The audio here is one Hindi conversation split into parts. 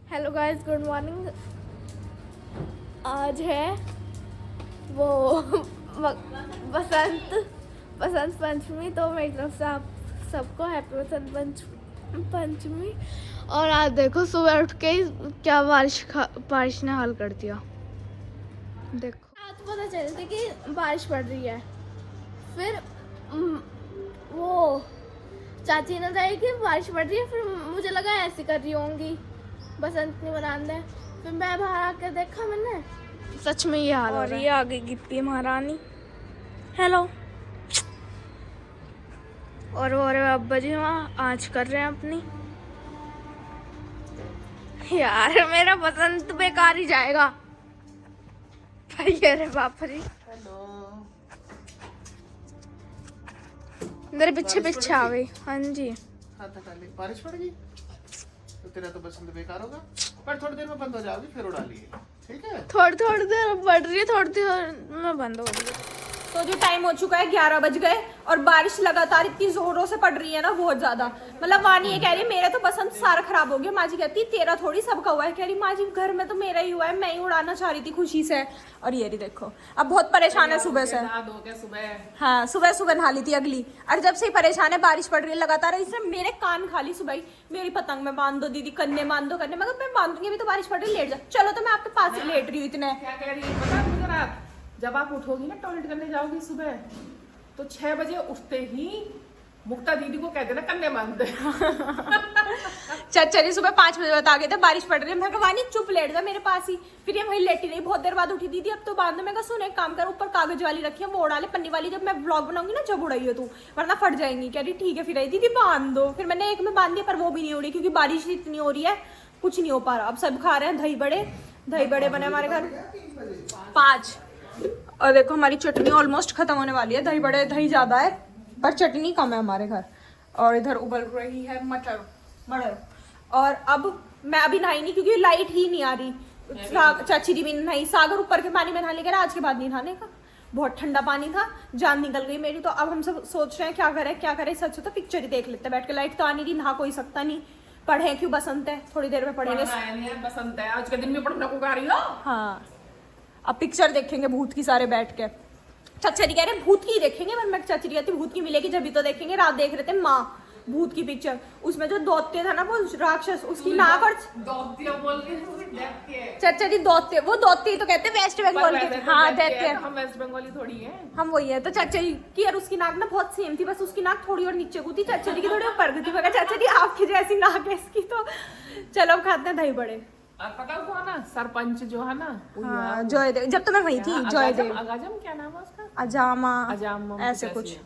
Hello guys, good morning. आज है वो बसंत बसंत पंचमी। तो मेरी तरफ से आप सबको हैप्पी बसंत पंचमी। और आज देखो सुबह उठ के क्या बारिश ने हाल कर दिया। देखो आज पता चलती कि बारिश पड़ रही है, फिर वो चाची ने बताया कि बारिश पड़ रही है, फिर मुझे लगा ऐसे कर रही होंगी, बसंत नहीं मनाने दे। फिर मैं बाहर आकर देखा मैंने, सच में ये हाल और ये आ गई गिप्पी महारानी। हेलो। और वो अब्बा जी वहाँ आज कर रहे हैं अपनी। यार मेरा बसंत बेकार ही जाएगा भाई। अरे बाप रे, मेरे पीछे पीछे आ गई। हाँ जी, बारिश पड़ गई तो तेरा तो बसंत बेकार होगा, पर थोड़ी देर में बंद हो जाओगी, फिर उड़ा लिए। ठीक है, थोड़ी देर बढ़ रही है, थोड़ी देर में बंद हो रही है। तो जो टाइम हो चुका है 11 बज गए और बारिश लगातार इतनी जोरों से पड़ रही है ना, बहुत ज्यादा। मतलब वानी ये कह रही है मेरा तो बसंत सारा खराब हो गया। माँ जी कहती तेरा थोड़ी सबका हुआ है। कह रही माँ जी घर में तो मेरा ही हुआ है, मैं ही उड़ाना चाह रही थी खुशी से। और ये रही देखो, अब बहुत परेशान है सुबह से। हाँ, सुबह सुबह नहा ली थी अगली। और जब से ही परेशान है, बारिश पड़ रही है लगातार, इसने मेरे कान खा ली सुबह। मेरी पतंग में बांध दो दीदी, कन्ने बांध दो कन्ने। मगर मैं बांधूंगी, अभी तो बारिश पड़ रही है, लेट जा। चलो तो मैं आपके पास ही लेट रही हूँ इतने। क्या कह रही है पता है मुझे? रात जब आप उठोगी ना, टॉयलेट करने जाओगी सुबह, तो 6 बजे उठते ही मुक्ता दीदी को कह देना कन्ने बांध दे। चली सुबह 5 बजे बता गए थे बारिश पड़ रही है। मैं कहा चुप लेट जा मेरे पास ही। फिर ये वही लेटी रही, बहुत देर बाद उठी। दीदी अब तो बांध दो। मैं कहा सुन एक काम कर, ऊपर कागज वाली रखी है, वो उड़ा ले, पन्नी वाली। जब मैं ब्लॉग बनाऊंगी ना, जब उड़ाई हो तू, वरना फट जाएंगी। कह रही ठीक है। फिर आई दीदी बांध दो। फिर मैंने एक में बांध दिया, पर वो भी नहीं उड़ी क्योंकि बारिश इतनी हो रही है, कुछ नहीं हो पा रहा। अब सब खा रहे हैं दही बड़े। दही बड़े बने हमारे घर 5। और देखो हमारी चटनी ऑलमोस्ट खत्म होने वाली है। दही बड़े, दही ज्यादा है पर चटनी कम है हमारे घर। और इधर उबल रही है मटर। और अब मैं अभी नहाई नहीं क्योंकि लाइट ही नहीं आ रही। चाची जी भी नहीं। सागर ऊपर के पानी में नहाने का, आज के बाद नहीं नहाने का। बहुत ठंडा पानी था, जान निकल गई मेरी। तो अब हम सब सोच रहे हैं क्या करें। सच तो पिक्चर ही देख लेते बैठ के। लाइट तो आनी रही, नहा कोई सकता नहीं। पढ़े क्यों, बसंत है, थोड़ी देर में पढ़ेंगे। बसंत है, आज के दिन में पढ़ना को गा रही हो। हाँ, अब पिक्चर देखेंगे भूत की सारे बैठ के। चाचा जी कह रहे भूत की देखेंगे, पर मैं चाची जी कहती भूत की मिलेगी जब भी तो देखेंगे। रात देख रहे थे माँ भूत की पिक्चर। उसमें जो दौत्य था ना, वो राक्षस, उसकी नाक और चाचा जी दौत्य, वो दौत्य ही तो कहते हैं वेस्ट बंगाल के। हाँ दैत्य, हम वेस्ट बंगाली थोड़ी है, हम वही है। तो चाचा जी की यार उसकी नाक ना बहुत सेम थी, बस उसकी नाक थोड़ी और नीचे को थी, चाचा जी की थोड़ी ऊपर को थी। मैं कहा चाचा जी आपकी जैसी नाक है इसकी। तो चलो अब खाते हैं दही बड़े। पता हुआ ना सरपंच जो है ना, हाँ, जयदेव। जब तो मैं वही थी, जयदेव अजाम क्या नाम है उसका? अजामा ऐसे कुछ।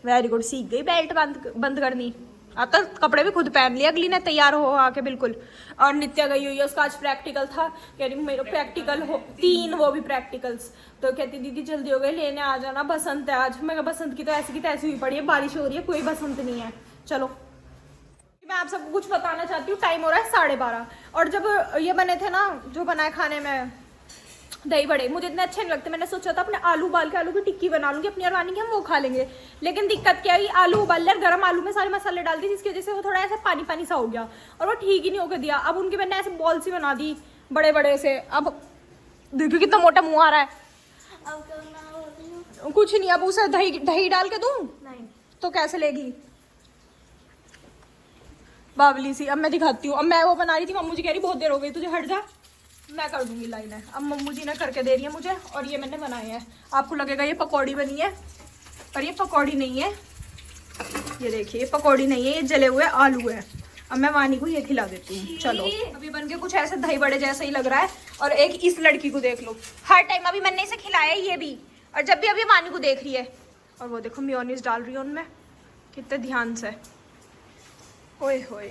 वेरी गुड, सीख गई बेल्ट बंद करनी। अब तो कपड़े भी खुद पहन लिया अगली ने, तैयार हो आके बिल्कुल। और नित्या गई हुई है, उसका आज प्रैक्टिकल था। कह रही मेरे प्रैक्टिकल हो 3, वो भी प्रैक्टिकल्स। तो कहती दीदी जल्दी हो गई, लेने आ जाना, बसंत है आज। मैं बसंत की तो ऐसी की तैसी हुई पड़ी है, बारिश हो रही है, कोई बसंत नहीं है। चलो मैं आप सबको कुछ बताना चाहती हूँ। टाइम हो रहा है 12:30। और जब ये बने थे ना, जो बनाए खाने में दही बड़े, मुझे इतने अच्छे नहीं लगते। मैंने सोचा था अपने आलू उबाल के आलू की टिक्की बना लूंगी अपनी और रानी की, हम वो खा लेंगे। लेकिन दिक्कत क्या हुई, आलू उबाल लिया, गर्म आलू में सारे मसाले डाल दी, जिसकी वजह से वो थोड़ा ऐसा पानी सा हो गया और वो ठीक ही नहीं होकर दिया। अब उनकी मैंने ऐसे बॉल सी बना दी बड़े बड़े से। अब देखिए कितना मोटा मुंह आ रहा है। कुछ नहीं, अब उसे दही डाल के दूं नहीं तो कैसे लेगी बाबली सी। अब मैं दिखाती हूँ। अब मैं वो बना रही थी, मम्मू जी कह रही बहुत देर हो गई तुझे, हट जा, मैं कर दूंगी लाइन है। अब मम्मू जी ने करके दे रही है मुझे, और ये मैंने बनाए हैं। आपको लगेगा ये पकौड़ी बनी है, पर ये पकौड़ी नहीं है। ये देखिए ये पकौड़ी नहीं है, ये जले हुए आलू है। अब मैं वानी को ये खिला देती हूँ। चलो अभी बन के कुछ ऐसे दही बड़े जैसे ही लग रहा है। और एक इस लड़की को देख लो, हर टाइम अभी मैंने इसे खिलाया है ये भी, और जब भी अभी वानी को देख रही है। और वो देखो मेयोनीज डाल रही है उनमें, कितने ध्यान से। ओए होए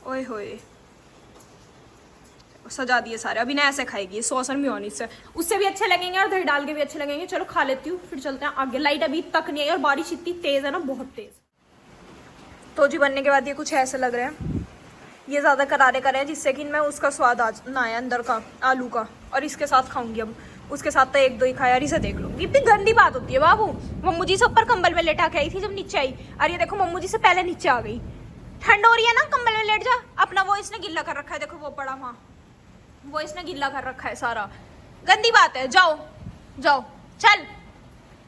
ओए होए, सजा दिए सारे। अभी ना ऐसे खाएगी सॉस और मेयोनीज से, उससे भी अच्छे लगेंगे और दही डाल के भी अच्छे लगेंगे। चलो खा लेती हूँ, फिर चलते हैं आगे। लाइट अभी तक नहीं आई और बारिश इतनी तेज है ना, बहुत तेज। तो जी बनने के बाद ये कुछ ऐसे लग रहे हैं। ये ज़्यादा करारे करे हैं, जिससे कि मैं उसका स्वाद आ ना आए अंदर का आलू का। और इसके साथ खाऊंगी अब, उसके साथ तो 1-2 ही खाया। और इसे देख लो, इतनी गंदी बात होती है बाबू। मम्मू जी से ऊपर कंबल में लेटा के आई थी जब नीचे आई, और ये देखो मम्मू जी से पहले नीचे आ गई। ठंड हो रही है ना, कंबल में लेट जा अपना। वो इसने गिल्ला कर रखा है, देखो वो पड़ा वहाँ, वो इसने गिल्ला कर रखा है सारा। गंदी बात है, जाओ जाओ चल,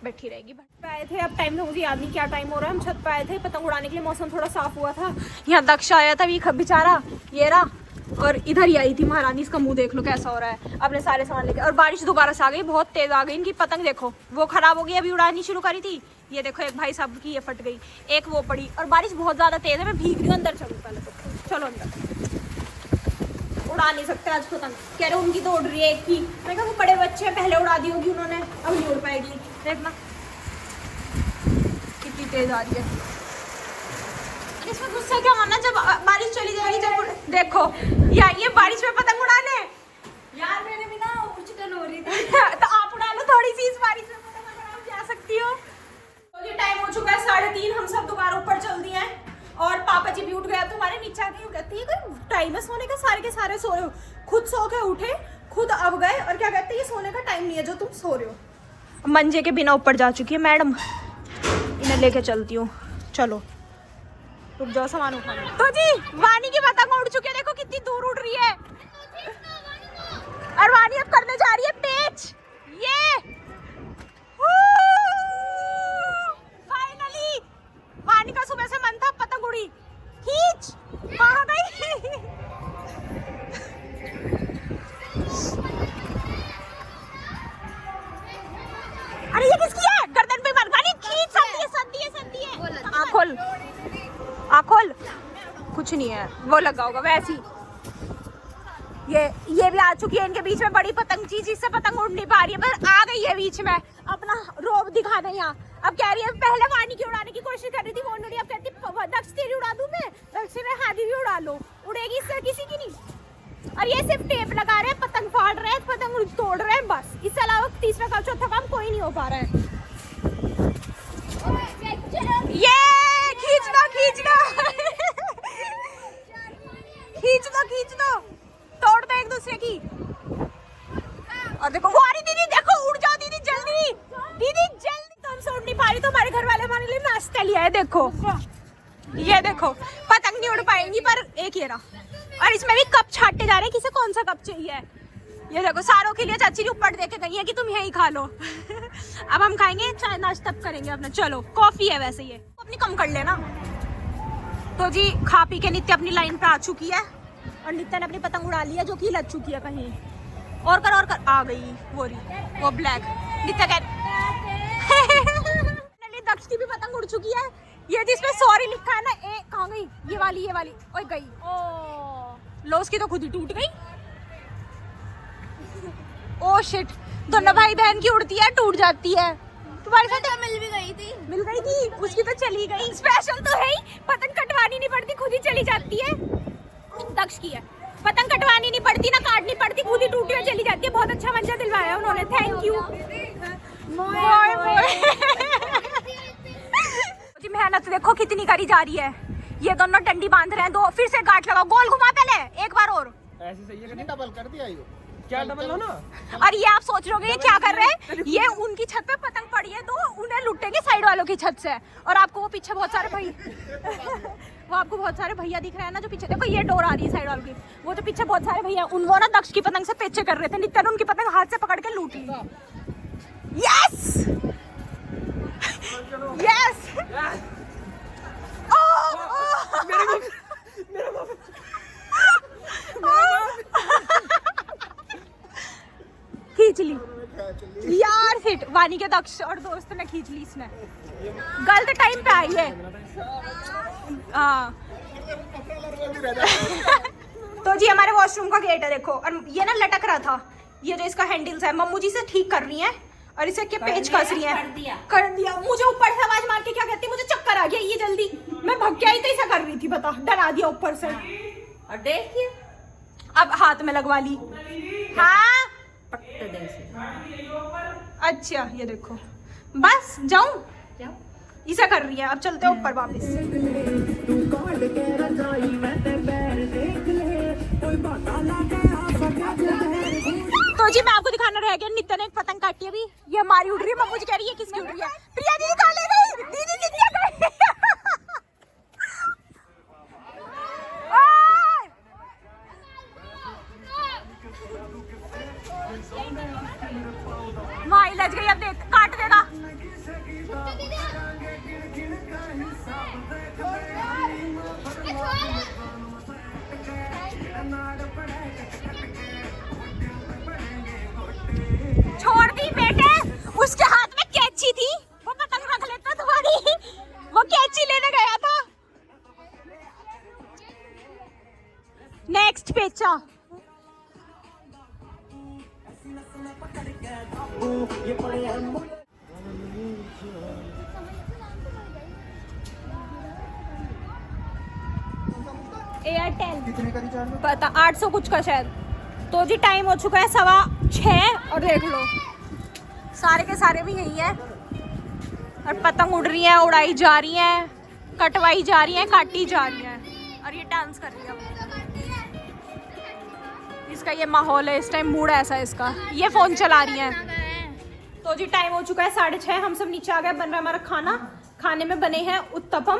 बैठी रहेगी। पे आए थे, अब टाइम तो मुझे याद नहीं क्या टाइम हो रहा है। हम छत पे आए थे पतंग उड़ाने के लिए, मौसम थोड़ा साफ हुआ था। यहाँ दक्ष आया था, भी बेचारा ये रहा, और इधर ही आई थी महारानी। इसका मुंह देख लो कैसा हो रहा है, अपने सारे सामान लेके। और बारिश दोबारा से आ गई, बहुत तेज आ गई। इनकी पतंग देखो, वो खराब हो गई, अभी उड़ानी शुरू करी थी, ये देखो एक भाई साहब की ये फट गई, एक वो पड़ी। और बारिश बहुत ज्यादा तेज है, मैं भीग रही हूँ। अंदर चलो पहले तो, चलो अंदर। उड़ा नहीं सकते आज पतंग, कह रहे उनकी तो उड़ रही है एक ही। मैं कहा वो बड़े बच्चे हैं, पहले उड़ा दी होगी उन्होंने, अब नहीं उड़ पाएगी। देखना कितनी तेज आ रही है। इसमें गुस्सा क्या होना, जब बारिश चली जाएगी, जब देखो या ये बारिश में पतंग उड़ाने। यार मेरे भी ना उछटन हो रही थी। तो आप उड़ा लो थोड़ी सी इस बारिश में पतंग, अगर आप जा सकती हो। तो ये टाइम हो चुका है 3:30, हम सब दोबारा ऊपर चल दिए हैं। और पापा जी भी उठ गया, तुम्हारे नीचे आके कहती है कोई टाइम है सोने का, सारे के सारे सो रहे हो। खुद सो के उठे, खुद अब गए, और क्या कहते हैं ये सोने का टाइम नहीं है जो तुम सो रहे हो। मंजे के बिना ऊपर जा चुकी है मैडम, इन्हें लेके चलती हूँ। चलो रुक जाओ, सामान उठाना। तो जी वानी की पतंग उड़ चुकी है, देखो कितनी दूर उड़ रही है। और वानी अब करने जा रही है पेच। ये फाइनली वानी का सुबह से मन था पतंग उड़ी, खींच कहाँ गई। अरे ये किसकी है, गर्दन पे मार। वानी खींच, सर्दी है सर्दी है सर्दी है। आँख खोल, आँख खोल, कुछ नहीं है, वो लगा होगा वैसे ही। ये भी आ चुकी है इनके बीच में, बड़ी पतंग चीज, इससे पतंग उड़ नहीं पा रही है, पर आ गई है बीच में अपना रोब दिखाने यहाँ। अब कह रही है, पहले वानी की उड़ाने की कोशिश कर रही थी, वो उड़ रही, अब कहती दक्ष तेरी उड़ा दूं मैं, दक्ष ने हादी भी उड़ा लो, उड़ेगी इससे किसी की नहीं। और ये सिर्फ टेप लगा रहे हैं, पतंग फाड़ रहे हैं, पतंग तोड़ रहे हैं, बस। इससे अलावा तीसरा काम चौथा काम कोई नहीं हो पा रहा है। ये खींच दो खींच दो खींच दो खींच दो, तोड़ दो एक दूसरे की। और देखो वो आ रही दीदी, देखो उड़ जाओ दीदी जल्दी, दीदी जल्दी। तो हम सो नहीं पा रही, तो हमारे घर वाले हमारे लिए नाश्ता लिया है। देखो ये देखो, पतंग नहीं उड़ पाएंगी, पर एक ये रहा। और इसमें भी कप छाटे जा रहे हैं, किसे कौन सा कप चाहिए। ये देखो सारों के लिए चाची जी ऊपर दे के गई है कि तुम यहीं खा लो। अब हम खाएंगे चाय, नाश्ता करेंगे अपना। चलो कॉफी है वैसे, ये अपनी कम कर लेना। तो जी खा पी के नित्य अपनी लाइन पे आ चुकी है, और नित्य ने अपनी पतंग उड़ा ली है, जो कि लग चुकी है कहीं। और कर आ गई वो ब्लैक नित्य कह दक्ष की भी पतंग उड़ चुकी है। ये जिसमें सॉरी लिखा है ना, ए कहाँ गई, ये वाली ओए गई। ओ लो, उसकी तो खुद ही टूट गई। ओ शिट, दोनों भाई बहन की उड़ती है, टूट जाती है। तुम्हारे साथ मिल गई थी, उसकी तो चली गई। स्पेशल तो है ही, पतंग कटवानी नहीं पड़ती, खुद ही चली जाती है। दक्ष की है, पतंग कटवानी नहीं पड़ती ना काटनी पड़ती, खुद ही टूटी हुई चली जाती है। बहुत अच्छा मंजा दिलवाया उन्होंने, थैंक यू। मेहनत देखो कितनी करी जा रही है। ये दोनों डंडी बांध रहे हैं, दो फिर से गांठ लगाओ, गोल घुमा पहले एक बार और। ऐसे सही है कि डबल कर दिया ये, क्या डबल हो ना। और ये आप सोच रहे ये क्या कर रहे हैं, ये उनकी छत पे पतंग पड़ी है, तो उन्हें लुटेंगे साइड वालों की छत से। और आपको वो पीछे बहुत सारे वो आपको बहुत सारे भैया दिख रहे हैं ना, जो पीछे देखो ये डोर आ रही है साइड वालों की, वो जो पीछे बहुत सारे भैया, वो ना दक्ष की पतंग से पेचे कर रहे थे। नित्य ने उनकी पतंग हाथ से पकड़ के लूट ली। यस यस, खींच ली यार, हिट वानी के दक्ष और दोस्त ने खींच ली। इसने गलत टाइम पे आई है। हाँ तो जी हमारे वॉशरूम का गेट है देखो, और ये ना लटक रहा था, ये जो इसका हैंडल्स है मम्मू जी से ठीक कर रही हैं, और इसे के पेच कस रही है। कर दिया। मुझे ऊपर से आवाज मार के क्या कहती, मुझे चक्कर आ गया, ये जल्दी। मैं भग के आई तो ऐसा कर रही थी, बता, डरा दिया ऊपर से। और देखिए अब हाथ में लगवा ली। हाँ अच्छा ये देखो, बस जाऊं, इसे कर रही है। अब चलते हैं ऊपर वापस। तो जी मैं आपको दिखाना रह गया, नित्य ने एक पतंग काटी अभी, ये हमारी उड़ रही है। मम्मू जी कह रही है किसकी उड़ रही है, प्रिया दीदी खा ले गई, दीदी नेक्स्ट पेचा। एयरटेल कितने का रिचार्ज? पता 800 कुछ का शायद। तो जी टाइम हो चुका है 6:15 और देख लो सारे के सारे भी यही है। और पतंग उड़ रही है, उड़ाई जा रही है, कटवाई जा रही है, काटी जा रही है और ये डांस कर रही है। इसका ये माहौल है इस टाइम, मूड ऐसा है इसका। ये फोन चला रही है। तो जी टाइम हो चुका है 6:30। हम सब नीचे आ गए, बन रहा है हमारा खाना। खाने में बने हैं उत्तपम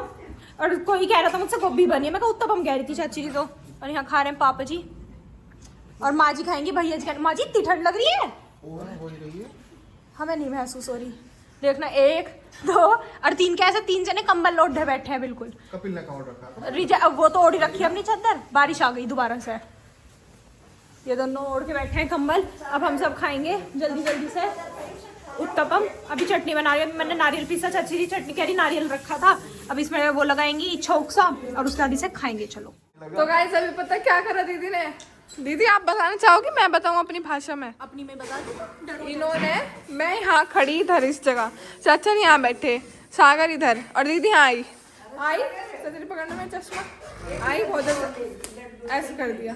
और कोई कह रहा था मुझसे गोभी बनी है, मैं कहा उत्तपम कह रही थी चाची जी तो। और यहाँ खा रहे हैं पापा जी और माँ जी खाएंगी भैया जी। माँ जी इतनी ठंड लग रही है। हमें नहीं महसूस हो रही। देखना 1 2 और 3 कैसे 3 जने कंबल ओढ़े बैठे हैं बिल्कुल। कपिल ने का रखा था। वो तो ओढ़ी रखी है अपनी चादर, बारिश आ गई दोबारा से। ये दोनों ओढ़ के बैठे हैं कंबल। अब हम सब खाएंगे जल्दी जल्दी से उत्तपम। अभी चटनी बना रही है, मैंने नारियल पीसा, चाची जी चटनी कह रही नारियल रखा था, अब इसमें वो लगाएंगी छौंक सा और उसके बाद इसे खाएंगे। चलो तो गाइस अभी पता क्या करा दीदी ने? दीदी आप बताना चाहोगी मैं बताऊं अपनी भाषा में? अपनी में बता दो। इन्होंने, मैं यहाँ खड़ी इधर इस जगह, चाचा यहाँ बैठे, सागर इधर और दीदी यहाँ आई सतरी पकड़ने में चश्मा आई, बहुत ऐसे कर दिया।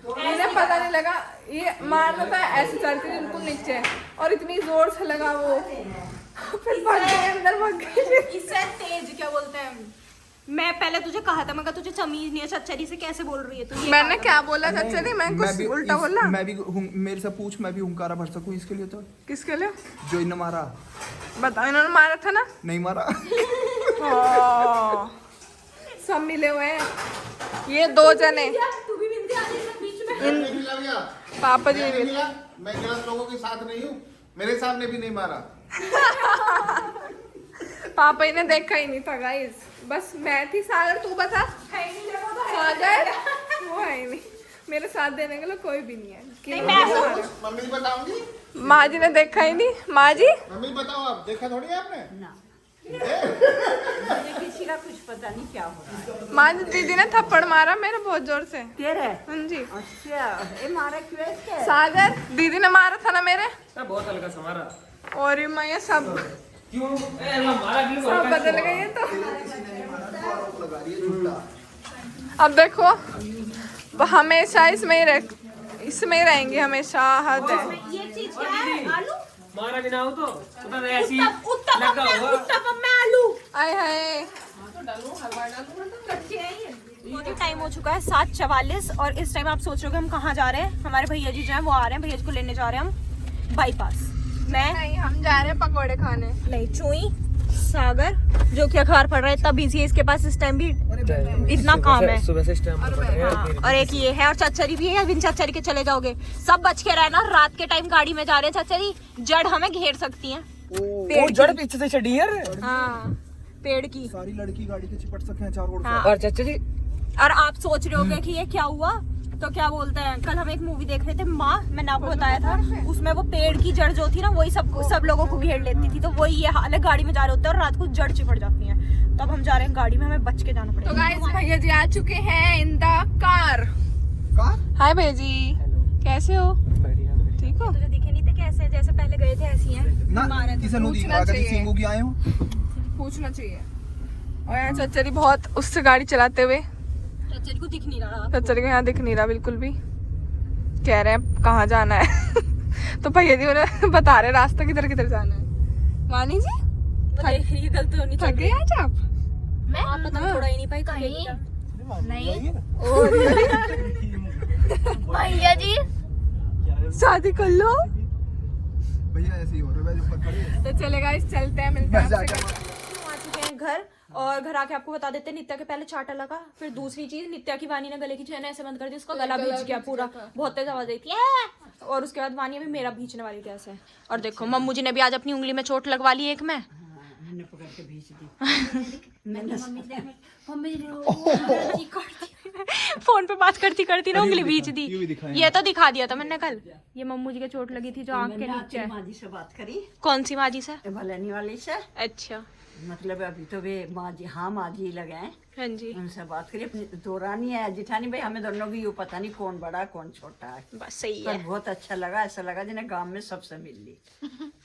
इन्हें पता नहीं लगा ये मारना था, ऐसे चढ़ती थी बिल्कुल नीचे और इतनी जोर से लगा वो, फिर भाग गए अंदर, भाग गए। इससे तेज क्या बोलते हैं? मैं पहले तुझे कहा था, मगर तुझे तमीज नहीं है चच्चरी से कैसे बोल रही है तू। मैंने क्या बोला चच्चरी? मैं कुछ उल्टा बोला? मैं भी मेरे से पूछ, मैं भी हुंकारा भर सकूं इसके लिए। तो किसके लिए? जो इन्हें मारा। बताओ, इन्होंने मारा था ना? नहीं मारा। सब मिले हुए हैं ये 2 जने। तू भी बिंदी आ रही है बीच में। पापा जी भी। मैं गलत लोगों के साथ नहीं हूँ, मेरे सामने भी नहीं मारा। पापा इन्हें देखा ही नहीं था गाइस, बस मैं थी। सागर तू बता। सागर वो है ही नहीं, मेरे साथ देने के लिए कोई भी नहीं है। नहीं, मैं मम्मी बताऊंगी। माँ जी ने देखा ही नहीं। माँ जी मम्मी बताओ, आप देखा थोड़ी है आपने ना। किसी का कुछ पता नहीं क्या हो रहा है। माँ जी, दीदी ने थप्पड़ मारा मेरे बहुत जोर से। तेरे? हाँ जी। अच्छा, ये मारा क्यों है इसके? सागर दीदी ने मारा था ना मेरे। बहुत हल्का सा मारा। और ये मैं सब क्यों मारा क्यों? सब बदल गए हैं। तो अब देखो हमेशा इसमें ही रहेंगे हमेशा। हद है। ये चीज क्या है? आलू मारा भी ना हो तो ऐसी लगा होगा। उत्तपम में आलू। आए हाय। टाइम हो चुका है 7:44 और इस टाइम आप सोच रहे हो कि हम कहाँ जा रहे हैं? हमारे भैया जी जो हैं वो आ रहे हैं, भैया जी को लेने जा रहे हैं हम बाईपास। मैं नहीं, हम जा रहे हैं पकोड़े खाने। नहीं, चुई सागर जो कि अखबार पढ़ रहा है, इतना बिजी है इसके पास इस टाइम भी इतना काम है। सुबह से स्टैम्प हाँ, और एक ये है और चच्चरी भी है। बिन चच्चरी के चले जाओगे, सब बच के रहना। रात के टाइम गाड़ी में जा रहे हैं चच्चरी, जड़ हमें घेर सकती है। वो जड़ पीछे से चढ़ी है। हाँ, पेड़ की। सारी लड़की गाड़ी के चिपट सके हैं चारों ओर से। हाँ। और चाचा जी, और आप सोच रहे होगे कि ये क्या हुआ, तो क्या बोलते हैं, कल हम एक मूवी देख रहे थे माँ, मैंने आपको बताया था, उसमें वो पेड़ की जड़ जो थी ना वही सब लोगों को घेर लेती थी। तो वही ये हाल है, गाड़ी में जा रहे होते हैं और रात को जड़ चिपट जाती है। तो अब हम जा रहे हैं गाड़ी में, हमें बच के जाना पड़ेगा। तो गाइस भैया जी आ चुके हैं इन द कार। हाय भैया जी, कैसे हो? ठीक हो? तुझे दिखे नहीं थे कैसे? जैसे पहले गए थे ऐसी हैं। ना किसे नु दिखा कर सिंगू की आए हो। पूछना चाहिए। और यहाँ चच्चरी बहुत उससे गाड़ी चलाते हुए, चच्चरी को दिख नहीं रहा। चच्चरी को यहाँ दिख नहीं रहा बिल्कुल भी। कह रहे हैं कहाँ जाना है। तो भैया जी उन्हें बता रहे रास्ता किधर किधर जाना है। वानी जी देख रही है, गलती होनी थक गए आज आप? मैं पता थोड़ा ही नहीं पाई कहीं। भैया जी शादी कर लो। भैया ऐसे ही हो रहा है, ऊपर खड़े हैं। तो चलेगा, इस चलते हैं, मिलते हैं आपसे। आ चुके हैं घर और घर आके आपको बता देते हैं नित्या के पहले चाटा लगा। फिर दूसरी चीज, नित्या की वानी ने गले की चैन ऐसे बंद कर दी, उसका गला भींच गया पूरा, बहुत तेज आवाज आई थी। और उसके बाद वानी अभी मेरा भींचने वाली थी ऐसे। और देखो मम्मू जी ने भी आज अपनी उंगली में चोट लगवा ली एक में। मैंने पकड़ के भींच दी। मैंने फोन पे बात करती करती ना उंगली भींच दी। ये तो दिखा दिया था मैंने कल। ये मम्मू जी के चोट लगी थी जो आंख के नीचे। माँ जी से बात करी। कौन सी माँ जी से? भलनी वाली से। अच्छा, मतलब अभी तो वे माँ जी, हाँ माँ जी लगाए हाँ जी उनसे बात करी। अपनी दो रानी है जिठानी भाई, हमें दोनों की यूँ पता नहीं कौन बड़ा कौन छोटा है, बस सही पर है। बहुत अच्छा लगा। ऐसा लगा जिन्हें गांव में सबसे मिल ली।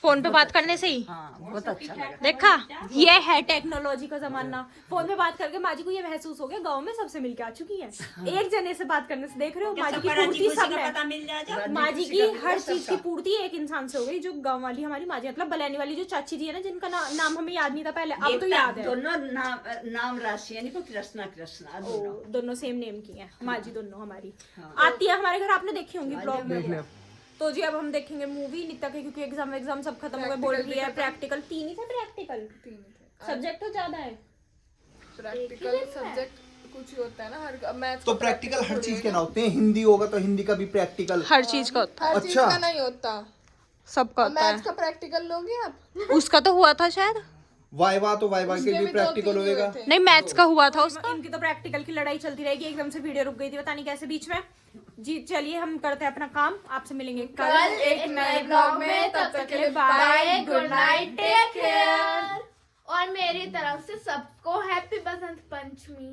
फोन पे बात करने से ही हाँ बहुत अच्छा लगा। देखा, ये है टेक्नोलॉजी का जमाना। फोन पे बात करके माँ जी को ये महसूस हो गया गांव में सबसे मिलके आ चुकी हैं। एक जने से बात करने से देख रहे हो माँ जी की पूर्ति सब है। माँ जी की हर चीज की पूर्ति एक इंसान से हो गई, जो गांव वाली हमारी माँ जी, मतलब बलैनी वाली जो चाची जी है ना, जिनका नाम हमें याद नहीं था पहले, अब तो याद है। दोनों नाम राशि यानी को कृष्णा कृष्णा दोनों। दोनों सेम नेम की हैं माँ जी, दोनों हमारी आती है हमारे घर, आपने देखी होंगी ब्लॉग में। तो जी अब हम देखेंगे मूवी नित्या के, क्योंकि एग्जाम सब खत्म हो गए, बोल रही है प्रैक्टिकल 3 ही थे, प्रैक्टिकल सब्जेक्ट तो ज्यादा है। प्रैक्टिकल सब्जेक्ट कुछ ही होता है ना, हर मैथ्स तो प्रैक्टिकल हर चीज के ना होते हैं, हिंदी होगा तो हिंदी का भी प्रैक्टिकल। हर चीज का होता है, हर चीज अच्छा। का नहीं होता। सबका होता मैथ्स का प्रैक्टिकल लोगे आप? है। उसका तो हुआ था शायद, वाइवा तो वाइवा के भी प्रैक्टिकल होएगा। नहीं मैथ्स का हुआ था उसका। इनकी तो प्रैक्टिकल की लड़ाई चलती रहेगी, एकदम से वीडियो रुक गई थी पता नहीं कैसे बीच में। जी चलिए हम करते हैं अपना काम, आपसे मिलेंगे कल एक नए ब्लॉग में, तब तक के लिए bye, good night, take care. और मेरी तरफ से सबको हैप्पी बसंत पंचमी।